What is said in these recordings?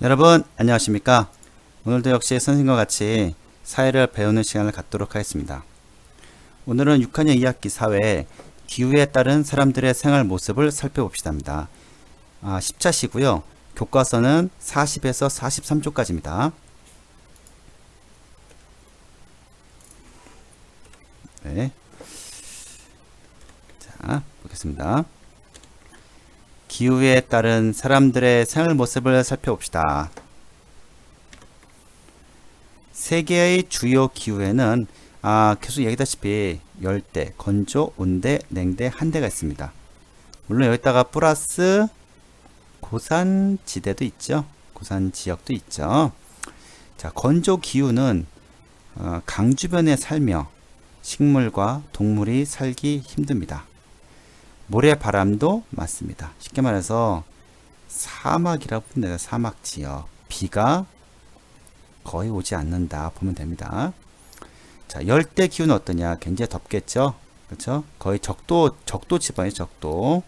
여러분 안녕하십니까? 오늘도 역시 선생님과 같이 사회를 배우는 시간을 갖도록 하겠습니다. 오늘은 6학년 2학기 사회 기후에 따른 사람들의 생활 모습을 살펴봅시다입니다. 10차시고요. 교과서는 40에서 43쪽까지입니다. 네. 자, 보겠습니다. 기후에 따른 사람들의 생활 모습을 살펴봅시다. 세계의 주요 기후에는 계속 얘기다시피 열대, 건조, 온대, 냉대, 한대가 있습니다. 물론 여기다가 플러스 고산 지대도 있죠. 고산 지역도 있죠. 자, 건조 기후는 강 주변에 살며 식물과 동물이 살기 힘듭니다. 모래바람도 많습니다. 쉽게 말해서 사막이라고 보면 돼요. 사막 지역. 비가 거의 오지 않는다 보면 됩니다. 자, 열대 기후는 어떠냐? 굉장히 덥겠죠? 그렇죠? 거의 적도 지방이에요. 적도.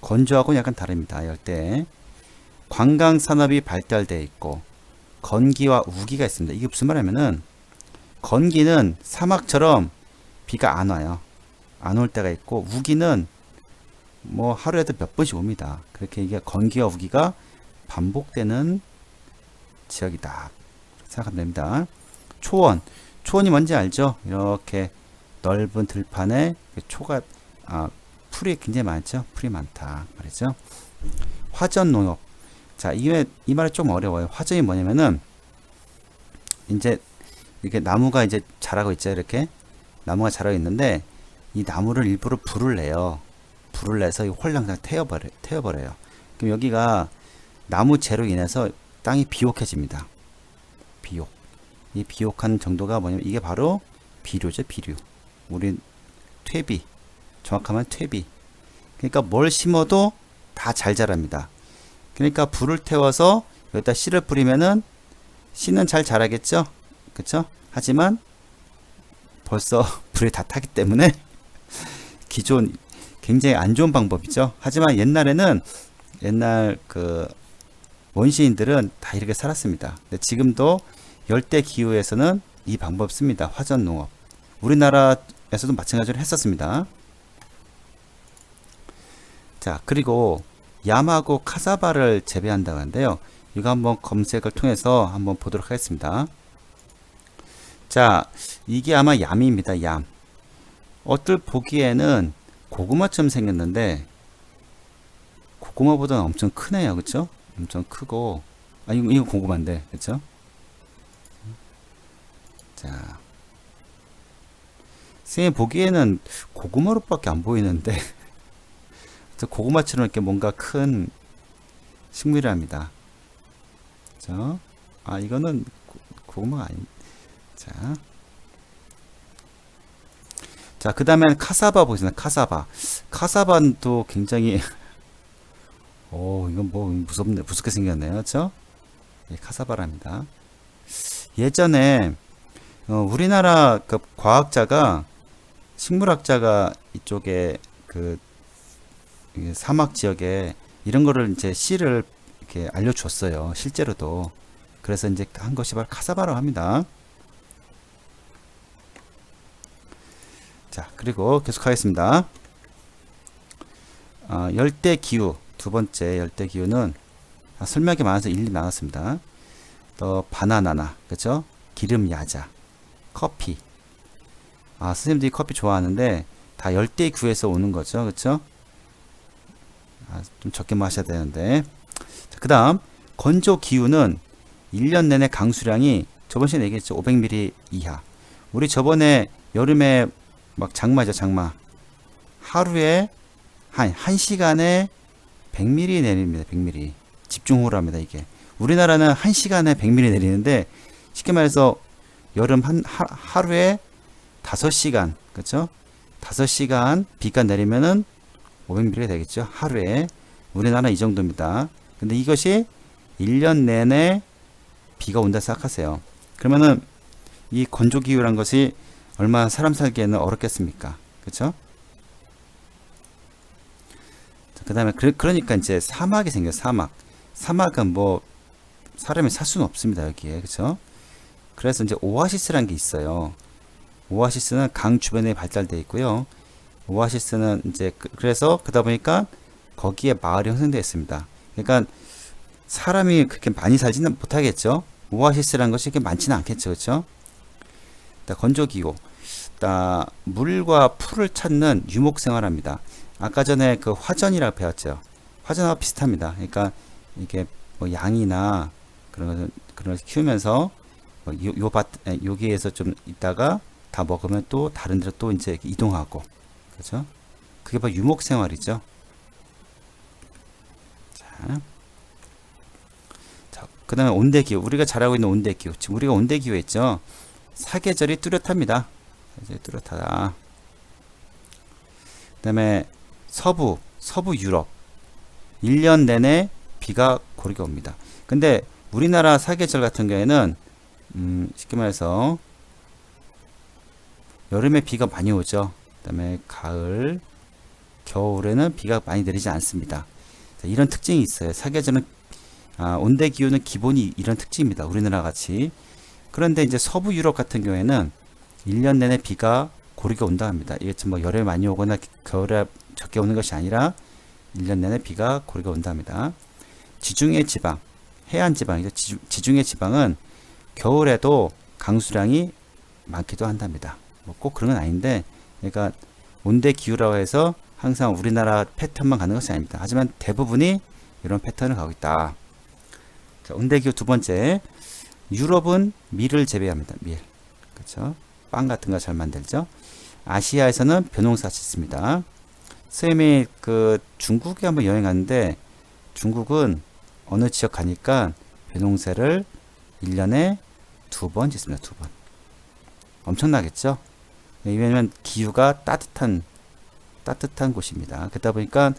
건조하고는 약간 다릅니다. 열대. 관광 산업이 발달되어 있고 건기와 우기가 있습니다. 이게 무슨 말이냐면은 건기는 사막처럼 비가 안 와요. 안 올 때가 있고 우기는 뭐 하루에도 몇 번씩 옵니다. 그렇게 이게 건기와 우기가 반복되는 지역이다 생각하면 됩니다. 초원이 뭔지 알죠? 이렇게 넓은 들판에 초가 풀이 굉장히 많죠. 풀이 많다 말이죠. 화전 농업. 자, 이 말이 좀 어려워요. 화전이 뭐냐면은 이제 이렇게 나무가 이제 자라고 있죠. 이렇게 나무가 자라고 있는데 이 나무를 일부러 불을 내요. 불을 내서 이 홀랑 그냥 태워버려요. 그럼 여기가 나무 재로 인해서 땅이 비옥해집니다. 비옥. 이 비옥한 정도가 뭐냐면 이게 바로 비료죠. 비료. 우리 퇴비. 정확하면 퇴비. 그러니까 뭘 심어도 다 잘 자랍니다. 그러니까 불을 태워서 여기다 씨를 뿌리면은 씨는 잘 자라겠죠. 그쵸? 하지만 벌써 불이 다 타기 때문에 기존 굉장히 안 좋은 방법이죠. 하지만 옛날 그 원시인들은 다 이렇게 살았습니다. 근데 지금도 열대 기후에서는 이 방법 씁니다. 화전 농업. 우리나라에서도 마찬가지로 했었습니다. 자, 그리고 얌하고 카사바를 재배한다고 하는데요. 이거 한번 검색을 통해서 한번 보도록 하겠습니다. 자, 이게 아마 얌입니다. 얌. 어떨 보기에는 고구마처럼 생겼는데 고구마보다는 엄청 크네요. 그쵸? 엄청 크고 이거 고구마인데 그쵸? 자, 선생님 보기에는 고구마로밖에 안 보이는데 고구마처럼 이렇게 뭔가 큰 식물이랍니다. 그쵸? 이거는 고구마가 아닙니다. 자, 그 다음에 카사바 보겠습니다. 카사바는 또 굉장히 이건 뭐 무섭게 생겼네요. 그렇죠? 예, 카사바랍니다. 예전에 우리나라 그 과학자가 식물학자가 이쪽에 그 사막 지역에 이런 거를 이제 씨를 이렇게 알려줬어요. 실제로도. 그래서 이제 한 것이 바로 카사바라고 합니다. 자, 그리고 계속하겠습니다. 열대 기후 두 번째 열대 기후는 설명이 많아서 일일이 나눴습니다. 또 바나나나 그렇죠? 기름 야자, 커피. 선생님들이 커피 좋아하는데 다 열대 기후에서 오는 거죠, 그렇죠? 좀 적게 마셔야 되는데. 그다음 건조 기후는 1년 내내 강수량이 저번 시간에 얘기했죠. 500ml 이하. 우리 저번에 여름에 막 장마죠, 장마. 하루에 한 시간에 100ml 내립니다. 100ml. 집중호우를 합니다, 이게. 우리나라는 한 시간에 100ml 내리는데 쉽게 말해서 여름 하루에 5시간, 그렇죠? 5시간 비가 내리면은 500ml 되겠죠. 하루에. 우리나라는 이 정도입니다. 근데 이것이 1년 내내 비가 온다 생각하세요. 그러면은 이 건조기후라는 것이 얼마나 사람 살기에는 어렵겠습니까? 그쵸? 그 다음에 그러니까 이제 사막이 생겨요. 사막은 뭐 사람이 살 수는 없습니다. 여기에. 그쵸? 그래서 이제 오아시스라는 게 있어요. 오아시스는 강 주변에 발달되어 있고요. 오아시스는 이제 그래서 그러다 보니까 거기에 마을이 형성되어 있습니다. 그러니까 사람이 그렇게 많이 살지는 못하겠죠. 오아시스라는 것이 그렇게 많지는 않겠죠. 그렇죠? 건조기후. 물과 풀을 찾는 유목생활합니다. 아까 전에 그 화전이라고 배웠죠. 화전하고 비슷합니다. 그러니까 이게 뭐 양이나 그런 것을 키우면서 여기에서 좀 있다가 다 먹으면 또 다른 데로 또 이제 이동하고, 그렇죠? 그게 바로 유목생활이죠. 자, 그 다음에 온대기후. 우리가 잘 알고 있는 온대기후. 지금 우리가 온대기후에 있죠. 사계절이 뚜렷합니다. 사계절이 뚜렷하다. 그 다음에 서부 유럽. 1년 내내 비가 고르게 옵니다. 근데 우리나라 사계절 같은 경우에는 쉽게 말해서 여름에 비가 많이 오죠. 그 다음에 가을, 겨울에는 비가 많이 내리지 않습니다. 자, 이런 특징이 있어요. 사계절은 온대기후는 기본이 이런 특징입니다. 우리나라 같이. 그런데 이제 서부 유럽 같은 경우에는 1년 내내 비가 고르게 온다 합니다. 이게 뭐 여름에 많이 오거나 겨울에 적게 오는 것이 아니라 1년 내내 비가 고르게 온다 합니다. 지중해 지방, 해안 지방이죠. 지중해 지방은 겨울에도 강수량이 많기도 한답니다. 뭐 꼭 그런 건 아닌데, 그러니까 온대 기후라고 해서 항상 우리나라 패턴만 가는 것이 아닙니다. 하지만 대부분이 이런 패턴을 가고 있다. 자, 온대 기후 두 번째, 유럽은 밀을 재배합니다. 밀, 그렇죠? 빵 같은 거 잘 만들죠. 아시아에서는 벼농사 짓습니다. 선생님이 그 중국에 한번 여행 갔는데, 중국은 어느 지역 가니까 벼농사를 1년에 2번 짓습니다. 2번. 엄청나겠죠? 왜냐면 기후가 따뜻한 곳입니다. 그러다 보니까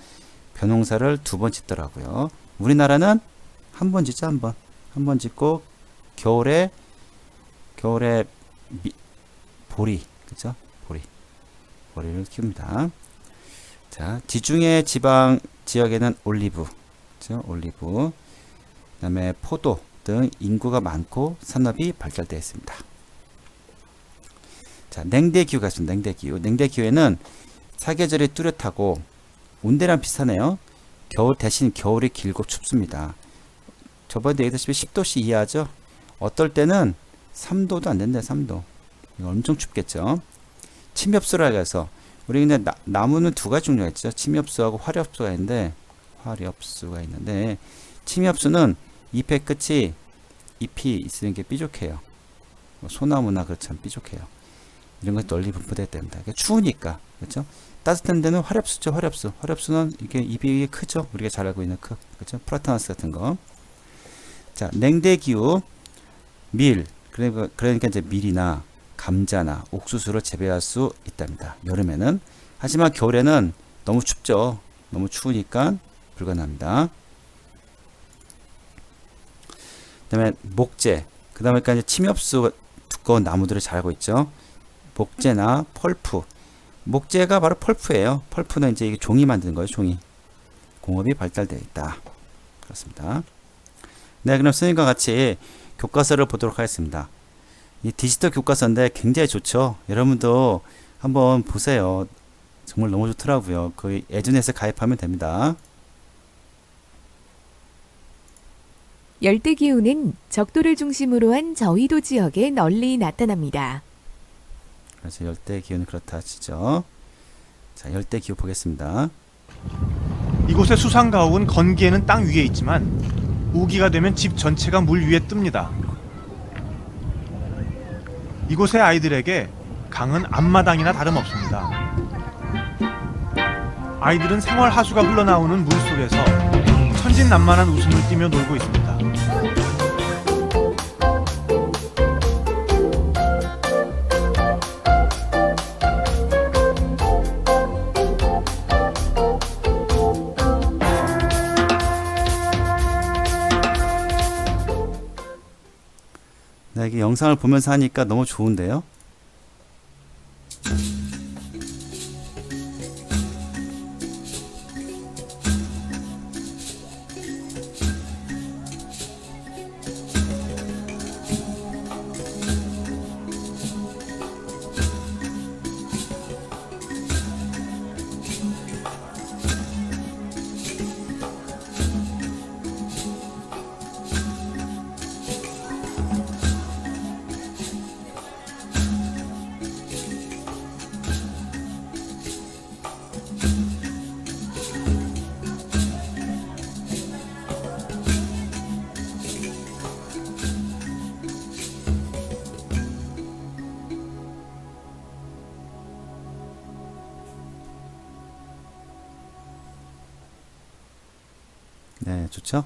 벼농사를 2번 짓더라고요. 우리나라는 한 번 짓죠. 한 번 짓고 겨울에 보리, 그죠? 보리를 키웁니다. 자, 지중해 지방 지역에는 올리브, 그죠? 올리브, 그다음에 포도 등 인구가 많고 산업이 발달되어 있습니다. 자, 냉대기후가 있습니다. 냉대기후에는 사계절이 뚜렷하고 온대랑 비슷하네요. 겨울 대신 겨울이 길고 춥습니다. 저번에 얘기했다시피 10도씨 이하죠. 어떨 때는 3도도 안 된다. 3도. 이거 엄청 춥겠죠. 침엽수라고 해서 우리 근데 나무는 두 가지 종류가 있죠. 침엽수하고 화렵수가 있는데 침엽수는 잎의 끝이 잎이 있으는 게 삐죽해요. 소나무나 그렇지만 삐죽해요. 이런 것 널리 분포되어야 됩니다. 추우니까. 그렇죠? 따뜻한 데는 화렵수죠. 화렵수는 이게 잎이 크죠. 우리가 잘 알고 있는 그렇죠? 프라타나스 같은 거. 자, 냉대기후 밀. 그러니까 이제 밀이나 감자나 옥수수를 재배할 수 있답니다. 여름에는. 하지만 겨울에는 너무 춥죠. 너무 추우니까 불가능합니다. 그 다음에 목재. 그 다음에 이제 침엽수 두꺼운 나무들을 잘 알고 있죠. 목재나 펄프. 목재가 바로 펄프예요. 펄프는 이제 이게 종이 만드는 거예요. 종이. 공업이 발달되어 있다. 그렇습니다. 네, 그럼 선생님과 같이 교과서를 보도록 하겠습니다. 이 디지털 교과서인데 굉장히 좋죠. 여러분도 한번 보세요. 정말 너무 좋더라고요. 그 에듀넷에 가입하면 됩니다. 열대기후는 적도를 중심으로 한 저위도 지역에 널리 나타납니다. 그래서 열대기후는 그렇다 하시죠. 자, 열대기후 보겠습니다. 이곳의 수상가옥은 건기에는 땅 위에 있지만 우기가 되면 집 전체가 물 위에 뜹니다. 이곳의 아이들에게 강은 앞마당이나 다름없습니다. 아이들은 생활 하수가 흘러나오는 물 속에서 천진난만한 웃음을 띠며 놀고 있습니다. 네, 이게 영상을 보면서 하니까 너무 좋은데요. 그렇죠?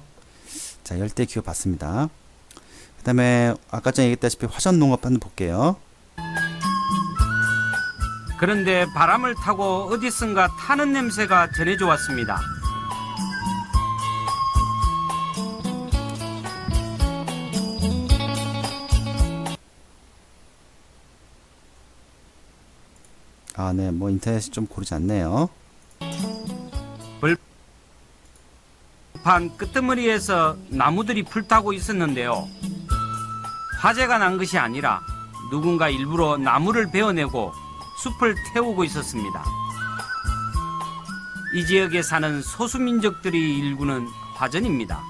자, 열대 기후 봤습니다. 그 다음에 아까 전에 얘기했다시피 화전 농업 한번 볼게요. 그런데 바람을 타고 어디선가 타는 냄새가 전해져 왔습니다. 아, 네, 뭐 인터넷이 좀 고르지 않네요. 판 끄트머리에서 나무들이 불타고 있었는데요. 화재가 난 것이 아니라 누군가 일부러 나무를 베어내고 숲을 태우고 있었습니다. 이 지역에 사는 소수민족들이 일구는 화전입니다.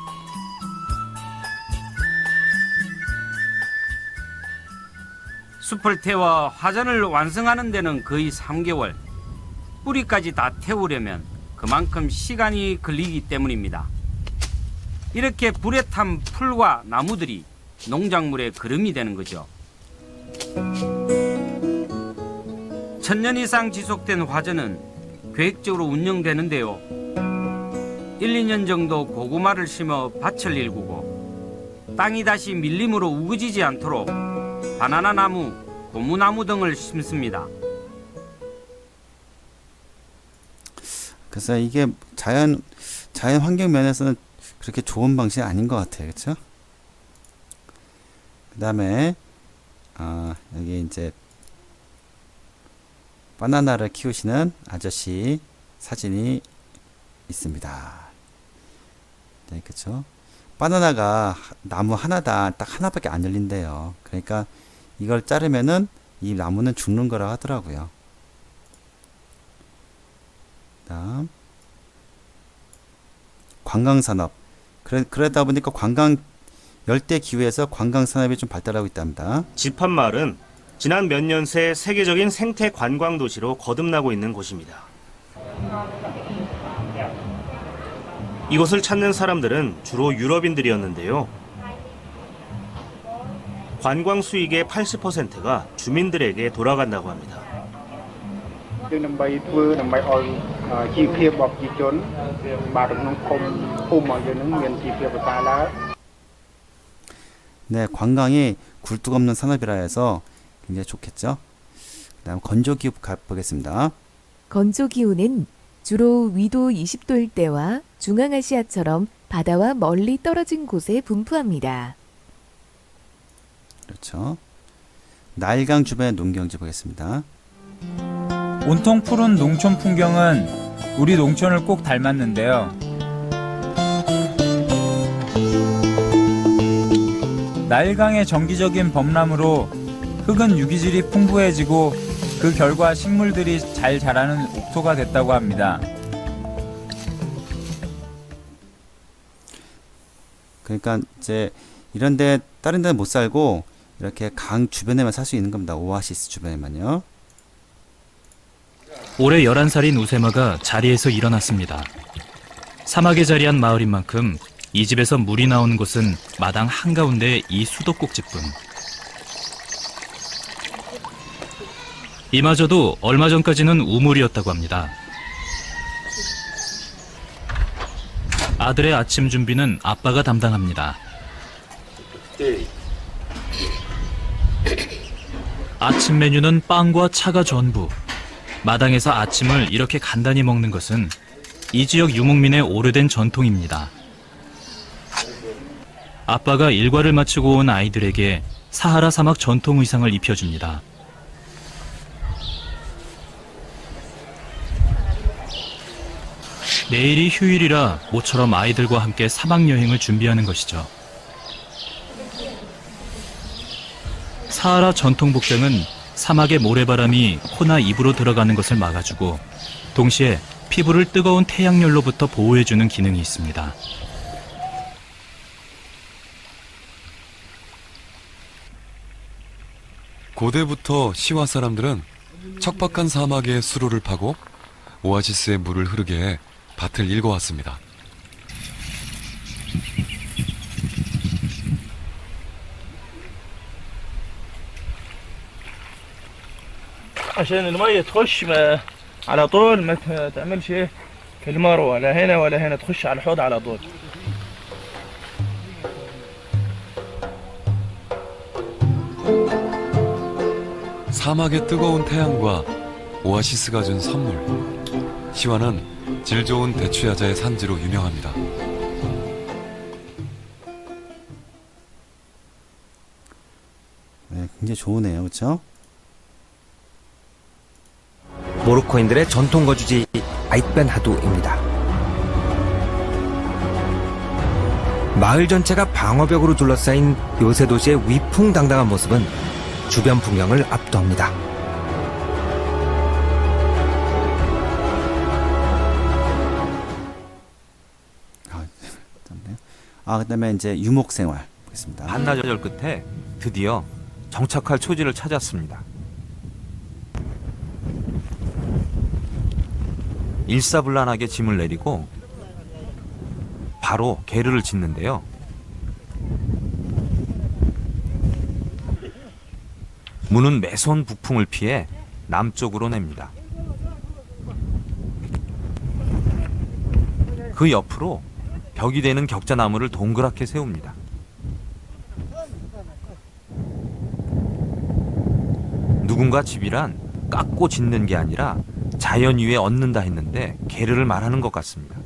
숲을 태워 화전을 완성하는 데는 거의 3개월, 뿌리까지 다 태우려면 그만큼 시간이 걸리기 때문입니다. 이렇게 불에 탄 풀과 나무들이 농작물의 거름이 되는 거죠. 천년 이상 지속된 화전은 계획적으로 운영되는데요. 1, 2년 정도 고구마를 심어 밭을 일구고 땅이 다시 밀림으로 우거지지 않도록 바나나 나무, 고무나무 등을 심습니다. 그래서 이게 자연 환경 면에서는 그렇게 좋은 방식이 아닌 것 같아요. 그렇죠? 그 다음에 여기 이제 바나나를 키우시는 아저씨 사진이 있습니다. 네, 그렇죠? 바나나가 나무 하나당 딱 하나밖에 안 열린대요. 그러니까 이걸 자르면은 이 나무는 죽는 거라고 하더라고요. 다음 관광산업. 그러다 보니까 열대 기후에서 관광산업이 좀 발달하고 있답니다. 지판마을은 지난 몇 년 새 세계적인 생태 관광 도시로 거듭나고 있는 곳입니다. 이곳을 찾는 사람들은 주로 유럽인들이었는데요. 관광 수익의 80%가 주민들에게 돌아간다고 합니다. 네, 관광이 굴뚝 없는 산업이라 해서 굉장히 좋겠죠. 그다음 건조기후 가보겠습니다. 건조기후는 주로 위도 20도일 때와 중앙아시아처럼 바다와 멀리 떨어진 곳에 분포합니다. 그렇죠. 나일강 주변의 농경지 보겠습니다. 온통 푸른 농촌 풍경은 우리 농촌을 꼭 닮았는데요. 나일강의 정기적인 범람으로 흙은 유기질이 풍부해지고 그 결과 식물들이 잘 자라는 옥토가 됐다고 합니다. 그러니까 이제 이런데 다른 데는 못 살고 이렇게 강 주변에만 살 수 있는 겁니다. 오아시스 주변에만요. 올해 11살인 우세마가 자리에서 일어났습니다. 사막에 자리한 마을인 만큼 이 집에서 물이 나오는 곳은 마당 한가운데 이 수도꼭지뿐. 이마저도 얼마 전까지는 우물이었다고 합니다. 아들의 아침 준비는 아빠가 담당합니다. 아침 메뉴는 빵과 차가 전부. 마당에서 아침을 이렇게 간단히 먹는 것은 이 지역 유목민의 오래된 전통입니다. 아빠가 일과를 마치고 온 아이들에게 사하라 사막 전통 의상을 입혀줍니다. 내일이 휴일이라 모처럼 아이들과 함께 사막 여행을 준비하는 것이죠. 사하라 전통 복장은 사막의 모래바람이 코나 입으로 들어가는 것을 막아주고 동시에 피부를 뜨거운 태양열로부터 보호해주는 기능이 있습니다. 고대부터 시와 사람들은 척박한 사막에 수로를 파고 오아시스에 물을 흐르게 해 밭을 일궈왔습니다. عشان المية تخش على طول ما تعملش كالمرة ولا هنا ولا هنا تخش على الحوض على طول. 사막의 뜨거운 태양과 오아시스가 준 선물. 시와는 질 좋은 대추야자의 산지로 유명합니다. 네, 굉장히 좋으네요. 그렇죠? 모로코인들의 전통 거주지 아잇벤 하두입니다. 마을 전체가 방어벽으로 둘러싸인 요새 도시의 위풍당당한 모습은 주변 풍경을 압도합니다. 그다음에 이제 유목 생활 보겠습니다. 반나절 끝에 드디어 정착할 초지를 찾았습니다. 일사불란하게 짐을 내리고 바로 게르를 짓는데요. 문은 매서운 북풍을 피해 남쪽으로 냅니다. 그 옆으로 벽이 되는 격자나무를 동그랗게 세웁니다. 누군가 집이란 깎고 짓는 게 아니라 자연 위에 얻는다 했는데 게르를 말하는 것 같습니다.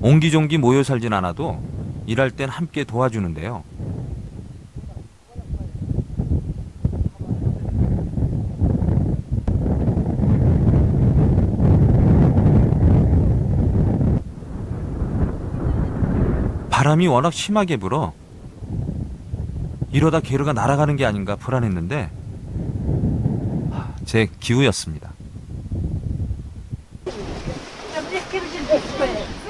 옹기종기 모여 살진 않아도 일할 땐 함께 도와주는데요. 바람이 워낙 심하게 불어 이러다 게르가 날아가는 게 아닌가 불안했는데 제 기우였습니다.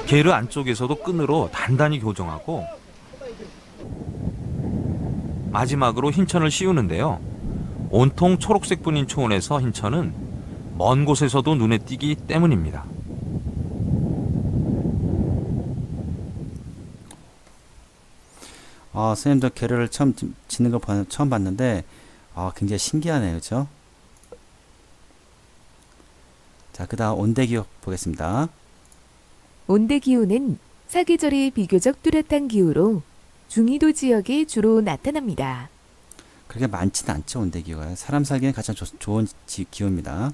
게르 안쪽에서도 끈으로 단단히 교정하고 마지막으로 흰천을 씌우는데요. 온통 초록색뿐인 초원에서 흰천은 먼 곳에서도 눈에 띄기 때문입니다. 선생님도 게르를 처음 짓는 걸 처음 봤는데 굉장히 신기하네요. 그렇죠? 자, 그다음 온대기후 보겠습니다. 온대기후는 사계절이 비교적 뚜렷한 기후로 중위도 지역에 주로 나타납니다. 그렇게 많지는 않죠. 온대기후가 사람 살기엔 가장 좋은 기후입니다.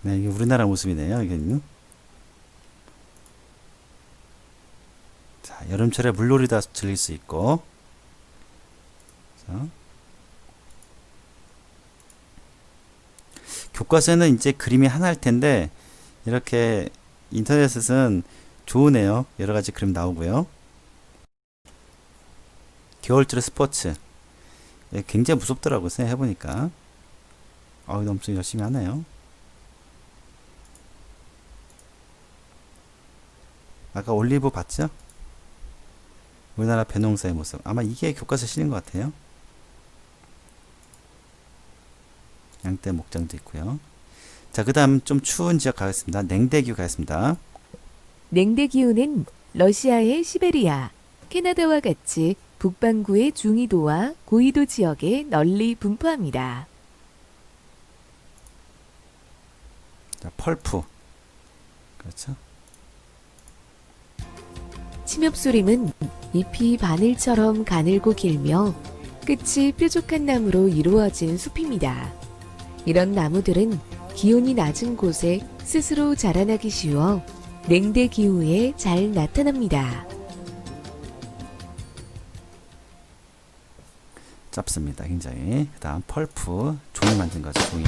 네, 이게 우리나라 모습이네요. 이게. 자, 여름철에 물놀이도 즐길 수 있고. 자. 교과서에는 이제 그림이 하나일 텐데 이렇게 인터넷에서는 좋으네요. 여러 가지 그림 나오고요. 겨울철의 스포츠. 굉장히 무섭더라고요. 해보니까. 엄청 열심히 하네요. 아까 올리브 봤죠? 우리나라 벼농사의 모습. 아마 이게 교과서에 실린 것 같아요. 양떼 목장도 있고요. 자, 그 다음 좀 추운 지역 가겠습니다. 냉대기후 가겠습니다. 냉대기후는 러시아의 시베리아, 캐나다와 같이 북반구의 중위도와 고위도 지역에 널리 분포합니다. 자, 펄프. 그렇죠. 침엽수림은 잎이 바늘처럼 가늘고 길며 끝이 뾰족한 나무로 이루어진 숲입니다. 이런 나무들은 기온이 낮은 곳에 스스로 자라나기 쉬워 냉대기후에 잘 나타납니다. 짧습니다. 굉장히. 그 다음 펄프, 종이 만든 거죠. 종이.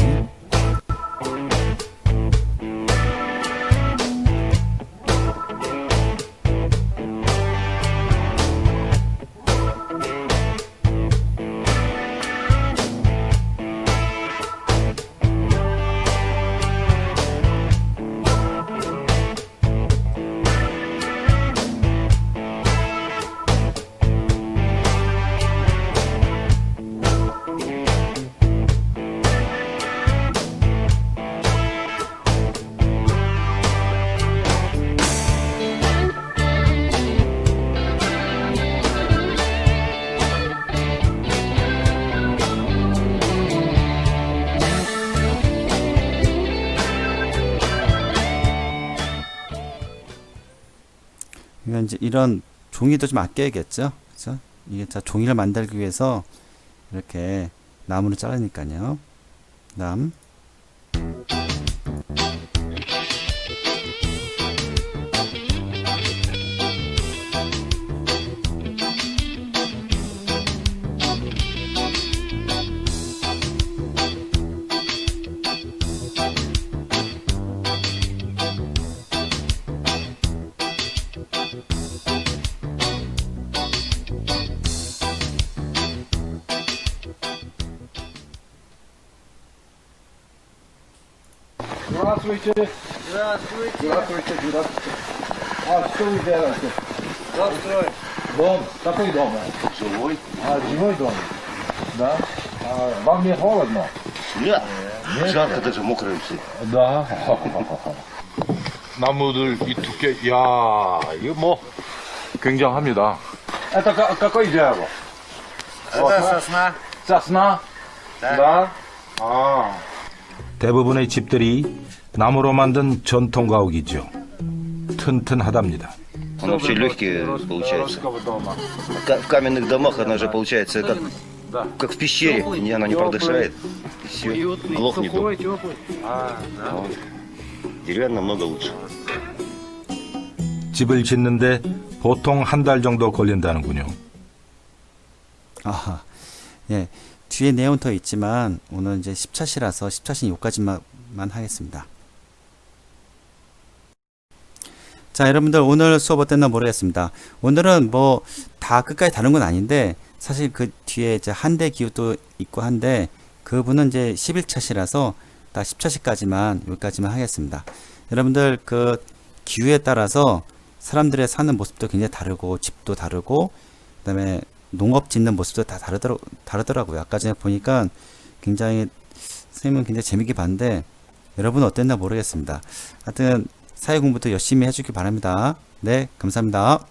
그러니까 이제 이런 종이도 좀 아껴야겠죠. 그죠? 이게 자 종이를 만들기 위해서 이렇게 나무를 자르니까요. 그다음 Здравствуйте. Здравствуйте. Здравствуйте. Здравствуйте. А что вы делаете? Здравствуйте. Дом. Какой дом? Живой. А, живой дом. Да. А, вам не холодно? Нет. Нет? Жарко, даже мокрые все. Да. 나무들 이 두께, 야, 이거 뭐 굉장합니다. Это какое дерево? Это сосна. Сосна? Да. 아. 대부분의 집들이 나무로 만든 전통 가옥이죠. 튼튼하답니다. Он вообще легкий получается. В каменных домах она же получается как в пещере, она не продышает. И все, глохнет. Деревянно намного лучше. 집을 짓는데 보통 한 달 정도 걸린다는군요. 아하. 예. 뒤에 내용 더 있지만 오늘 이제 10차시라서 10차시는 여기까지만 하겠습니다. 자, 여러분들 오늘 수업 어땠나 모르겠습니다. 오늘은 뭐 다 끝까지 다룬 건 아닌데 사실 그 뒤에 이제 한대 기후도 있고 한데 그분은 이제 11차시라서 다 10차시까지만 여기까지만 하겠습니다. 여러분들 그 기후에 따라서 사람들의 사는 모습도 굉장히 다르고 집도 다르고 그다음에 농업 짓는 모습도 다 다르더라고요. 아까 전에 보니까 굉장히 선생님은 굉장히 재밌게 봤는데 여러분은 어땠나 모르겠습니다. 하여튼 사회 공부도 열심히 해주길 바랍니다. 네, 감사합니다.